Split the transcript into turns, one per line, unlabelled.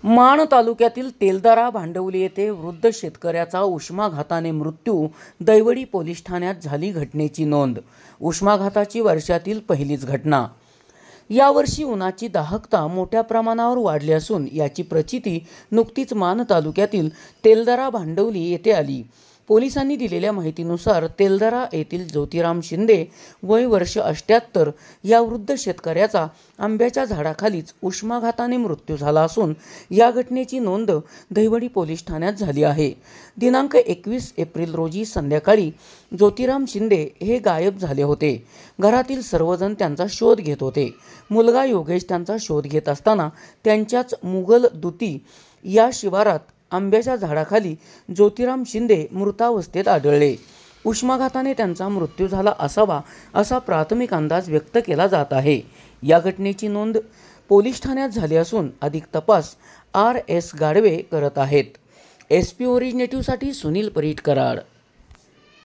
माण तालुक्यातील तेलदरा भांडवली येथे वृद्ध शेतकऱ्याचा उष्माघाताने मृत्यू दैवडी पोलीस ठाण्यात झाली. घटनेची नोंद. उष्माघाताची वर्षातील पहिलीच घटना. यावर्षी उन्हाची दाहकता मोठ्या प्रमाणावर वाढली असून याची प्रचिती नुकतीच माण तालुक्यातील तेलदरा भांडवली येथे आली. पोलिसांनी दिलेल्या माहितीनुसार तेलदरा येथील ज्योतिराम शिंदे वय वर्ष 78 या वृद्ध शेतकऱ्याचा आंब्याच्या झाडाखालीच उष्माघाताने मृत्यू झाला असून या घटनेची नोंद दैवडी पोलीस ठाण्यात झाली आहे. दिनांक 21 एप्रिल रोजी संध्याकाळी ज्योतिराम शिंदे हे गायब झाले होते. घरातील सर्वजण त्यांचा शोध घेत होते. मुलगा योगेश त्यांचा शोध घेत असताना त्यांच्याच मुघल दुती या शिवारात आंब्याच्या झाडाखाली ज्योतिराम शिंदे मृतावस्थेत आढळले. उष्माघाताने त्यांचा मृत्यू झाला असावा असा प्राथमिक अंदाज व्यक्त केला जात आहे. या घटनेची नोंद पोलीस ठाण्यात झाली असून अधिक तपास RS गाडवे करत आहेत. SP ओरिजिनेटिव्हसाठी सुनील परीट, कराड.